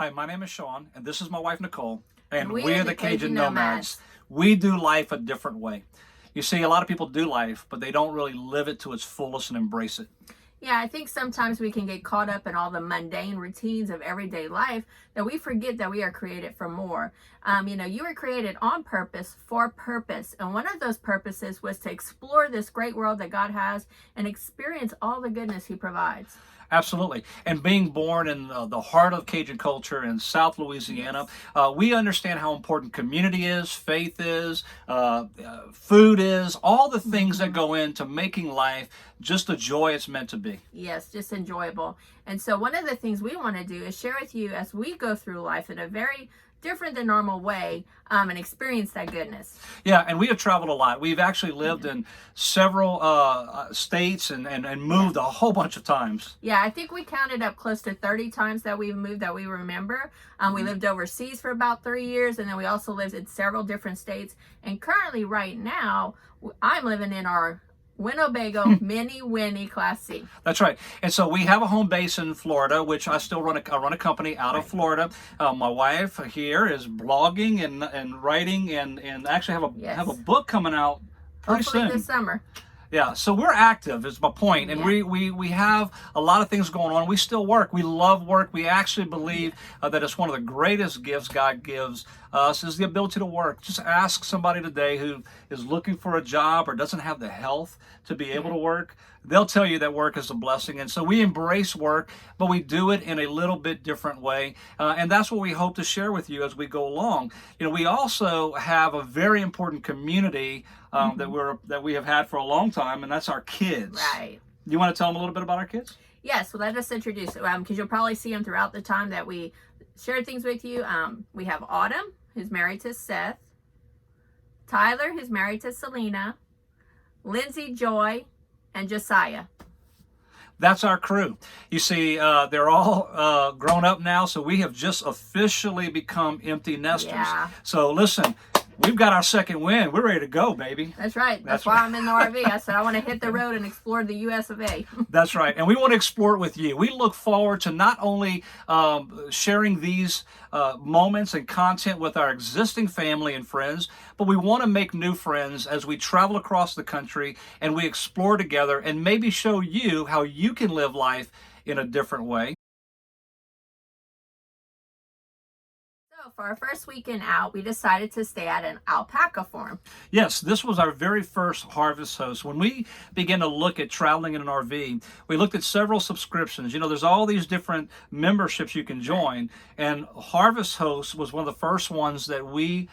Hi, my name is Sean, and this is my wife, Nicole, and We we're are the the Cajun Cajun Nomads. Nomads. We do life a different way. You see, a lot of people do life, but they don't really live it to its fullest and embrace it. Yeah, I think sometimes we can get caught up in all the mundane routines of everyday life that we forget that we are created for more. You were created on purpose, for purpose. And one of those purposes was to explore this great world that God has and experience all the goodness He provides. Absolutely. And being born in the heart of Cajun culture in South Louisiana, we understand how important community is, faith is, food is, all the things that go into making life just the joy it's meant to be. Yes, just enjoyable. And so one of the things we want to do is share with you as we go through life in a very different than normal way and experience that goodness. Yeah, and we have traveled a lot. We've actually lived in several states and moved a whole bunch of times. Yeah, I think we counted up close to 30 times that we've moved that we remember. We lived overseas for about 3 years, and then we also lived in several different states. And currently, right now, I'm living in our Winnebago Minnie Winnie Class C. That's right. And so we have a home base in Florida, which I still run a company out of Florida. My wife here is blogging and writing and actually have a book coming out pretty Hopefully soon. this summer. Yeah, so we're active is my point, and we have a lot of things going on. We still work. We love work. We actually believe that it's one of the greatest gifts God gives us is the ability to work. Just ask somebody today who is looking for a job or doesn't have the health to be able to work. They'll tell you that work is a blessing, and so we embrace work, but we do it in a little bit different way, and that's what we hope to share with you as we go along. You know, we also have a very important community that we have had for a long time, and that's our kids. Right. You want to tell them a little bit about our kids? Yes, well, let us introduce because you'll probably see them throughout the time that we share things with you. We have Autumn, who's married to Seth, Tyler, who's married to Selena, Lindsay, Joy, and Josiah. That's our crew. You see, they're all grown up now, so we have just officially become empty nesters. Yeah. So listen, we've got our second win. We're ready to go, baby. That's right. That's why I'm in the RV. I said I want to hit the road and explore the US of A. That's right. And we want to explore it with you. We look forward to not only sharing these moments and content with our existing family and friends, but we want to make new friends as we travel across the country and we explore together and maybe show you how you can live life in a different way. For our first weekend out, we decided to stay at an alpaca farm. Yes, this was our very first Harvest Host. When we began to look at traveling in an RV, we looked at several subscriptions. You know, there's all these different memberships you can join, and Harvest Host was one of the first ones that we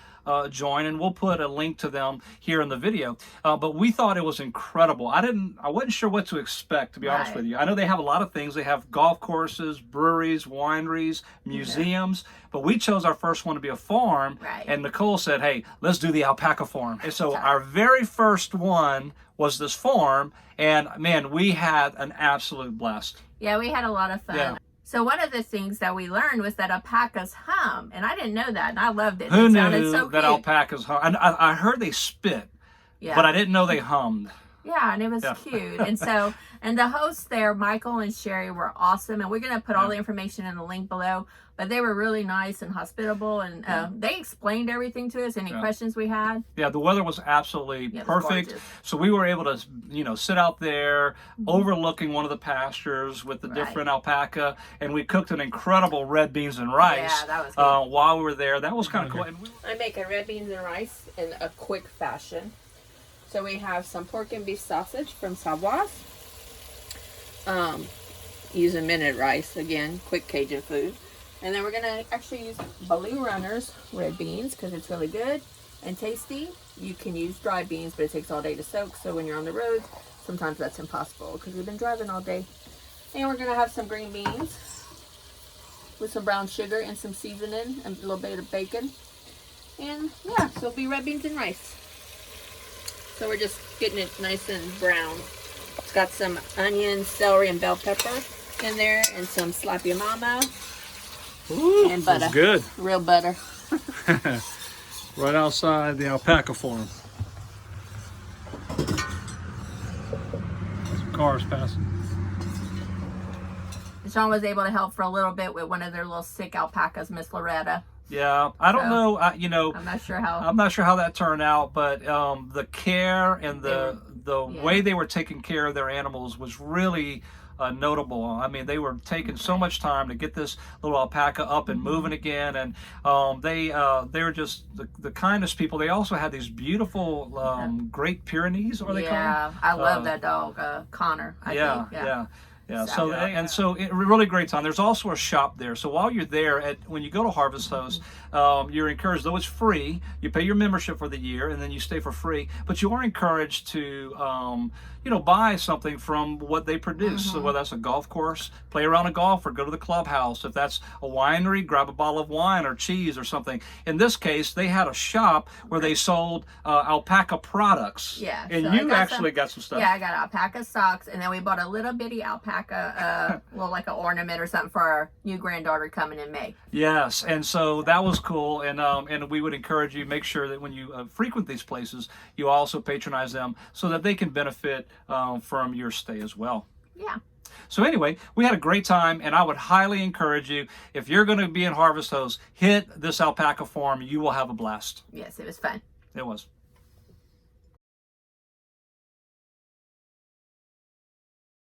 join, and we'll put a link to them here in the video. But we thought it was incredible. I wasn't sure what to expect, to be honest with you. I know they have a lot of things. They have golf courses, breweries, wineries, museums, but we chose our first one to be a farm. And Nicole said, hey, let's do the Alpaca Farm. And so our very first one was this farm, and man, we had an absolute blast. Yeah, we had a lot of fun. Yeah. So one of the things that we learned was that alpacas hum, and I didn't know that, and I loved it. Who it knew so that alpacas hum? I heard they spit, but I didn't know they hummed. Yeah, and it was cute. And so, and the hosts there, Michael and Sherry, were awesome, and we're going to put all the information in the link below. But they were really nice and hospitable, and they explained everything to us, any questions we had. Yeah, the weather was absolutely perfect. So we were able to, sit out there overlooking one of the pastures with the different alpaca, and we cooked an incredible red beans and rice. Yeah, that was good. While we were there. That was kind of cool. I make a red beans and rice in a quick fashion. So we have some pork and beef sausage from Savoie. Using minute rice, again, quick Cajun food. And then we're going to actually use Blue Runner's red beans because it's really good and tasty. You can use dry beans, but it takes all day to soak. So when you're on the road, sometimes that's impossible because we've been driving all day. And we're going to have some green beans with some brown sugar and some seasoning and a little bit of bacon. And yeah, so it'll be red beans and rice. So we're just getting it nice and brown. It's got some onion, celery, and bell pepper in there and some slappy mama. Ooh, and butter. That's good. Real butter. Right outside the alpaca farm. Some cars passing. It's Sean was able to help for a little bit with one of their little sick alpacas, Miss Loretta. Yeah, I don't know. You know, I'm not sure how. I'm not sure how that turned out, but the care and the way they were taking care of their animals was really notable. I mean, they were taking so much time to get this little alpaca up and moving again, and they were just the kindest people. They also had these beautiful Great Pyrenees, are they called? Yeah, I love that dog, Connor. I think. Yeah, so really great time. There's also a shop there. So while you're there, when you go to Harvest Host, you're encouraged, though it's free, you pay your membership for the year and then you stay for free, but you are encouraged to, buy something from what they produce. So whether that's a golf course, play around a golf, or go to the clubhouse. If that's a winery, grab a bottle of wine or cheese or something. In this case, they had a shop where they sold alpaca products. Yeah. And so you actually got some stuff. Yeah, I got alpaca socks, and then we bought a little bitty alpaca, like an ornament or something for our new granddaughter coming in May. Yes, and so that was cool, and we would encourage you, make sure that when you frequent these places, you also patronize them so that they can benefit from your stay as well. Yeah. So anyway, we had a great time, and I would highly encourage you, if you're going to be in Harvest Host, hit this Alpaca Farm. You will have a blast. Yes, it was fun. It was.